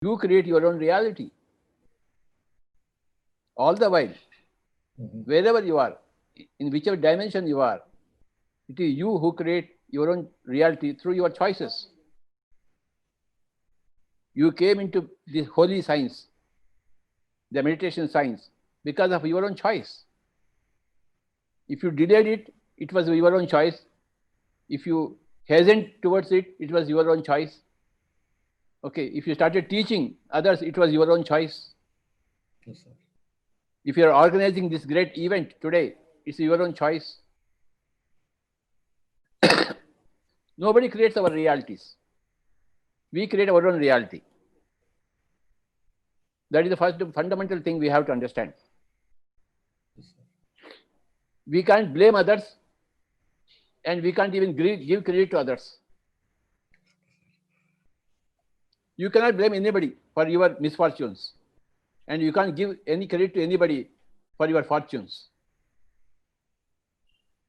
You create your own reality. All the while, wherever you are, in whichever dimension you are, it is you who create your own reality through your choices. You came into this holy science, the meditation science, because of your own choice. If you delayed it, it was your own choice. If you hastened towards it, it was your own choice. Okay, if you started teaching others, it was your own choice. Yes, sir. If you are organizing this great event today, it's your own choice. Nobody creates our realities. We create our own reality. That is the first fundamental thing we have to understand. Yes, sir. We can't blame others, and we can't even give credit to others. You cannot blame anybody for your misfortunes, and you can't give any credit to anybody for your fortunes.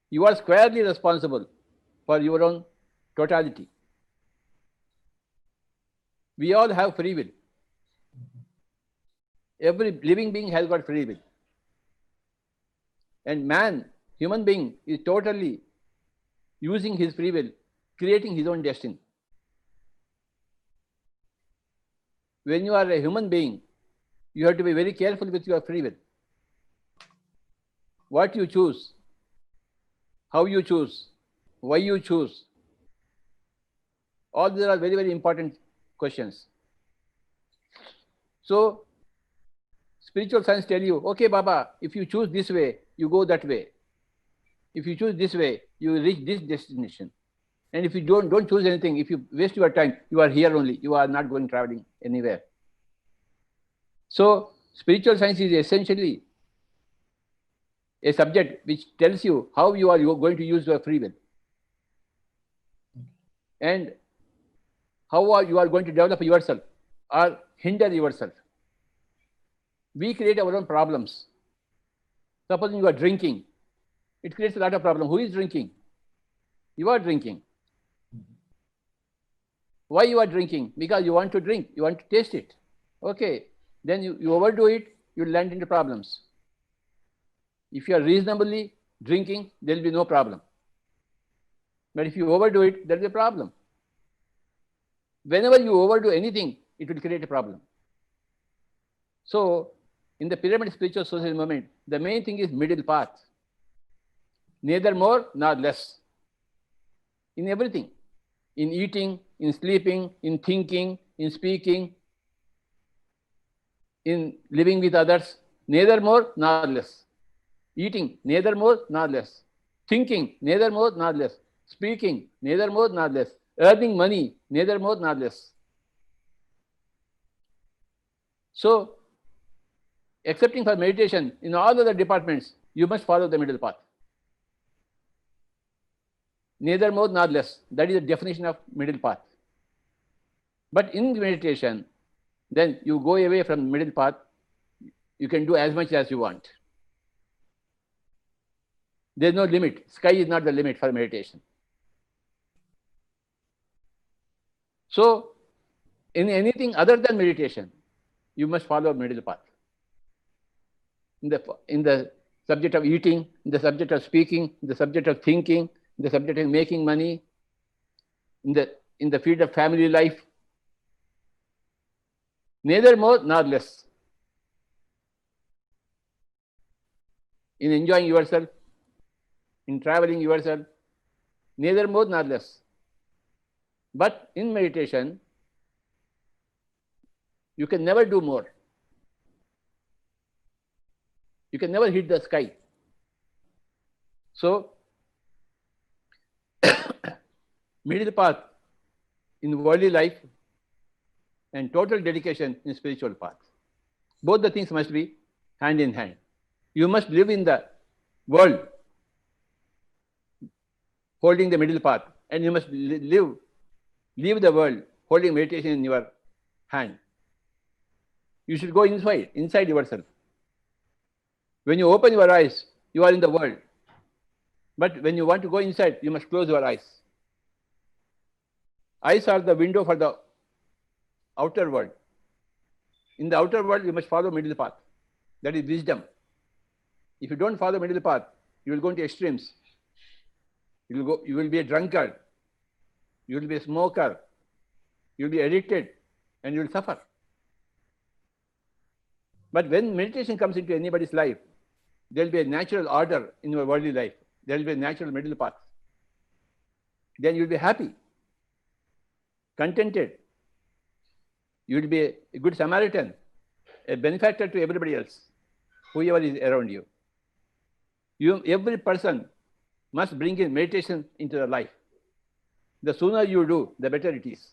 You are squarely responsible for your own totality. We all have free will. Every living being has got free will. And man, human being, is totally using his free will, creating his own destiny. When you are a human being, you have to be very careful with your free will. What you choose, how you choose, why you choose, all these are very, very important questions. So, spiritual science tell you, okay, Baba, if you choose this way, you go that way. If you choose this way, you reach this destination. And if you don't choose anything, if you waste your time, you are here only. You are not going traveling anywhere. So, spiritual science is essentially a subject which tells you how you are going to use your free will, and how you are going to develop yourself or hinder yourself. We create our own problems. Supposing you are drinking, it creates a lot of problem. Who is drinking? You are drinking. Why you are drinking? Because you want to drink, you want to taste it. Okay, then you overdo it, you land into problems. If you are reasonably drinking, there will be no problem. But if you overdo it, there will be a problem. Whenever you overdo anything, it will create a problem. So, in the pyramid spiritual social movement, the main thing is middle path. Neither more nor less. In everything. In eating, in sleeping, in thinking, in speaking, in living with others, neither more nor less. Eating, neither more nor less. Thinking, neither more nor less. Speaking, neither more nor less. Earning money, neither more nor less. So, excepting for meditation, in all other departments, you must follow the middle path. Neither more nor less. That is the definition of middle path. But in meditation, then you go away from the middle path. You can do as much as you want. There is no limit. Sky is not the limit for meditation. So, in anything other than meditation, you must follow middle path. In the subject of eating, in the subject of speaking, in the subject of thinking, in the subject of making money, in the field of family life, neither more nor less. In enjoying yourself, in traveling yourself, neither more nor less. But in meditation, you can never do more. You can never hit the sky. So, middle path in worldly life and total dedication in spiritual path. Both the things must be hand in hand. You must live in the world holding the middle path, and you must leave the world holding meditation in your hand. You should go inside yourself. When you open your eyes, you are in the world. But when you want to go inside, you must close your eyes. Eyes are the window for the outer world. In the outer world, you must follow middle path. That is wisdom. If you don't follow middle path, you will go into extremes. You will be a drunkard. You will be a smoker. You will be addicted, and you will suffer. But when meditation comes into anybody's life, there will be a natural order in your worldly life. There will be a natural middle path. Then you will be happy, contented. You will be a good Samaritan, a benefactor to everybody else, whoever is around you. Every person must bring in meditation into their life. The sooner you do, the better it is.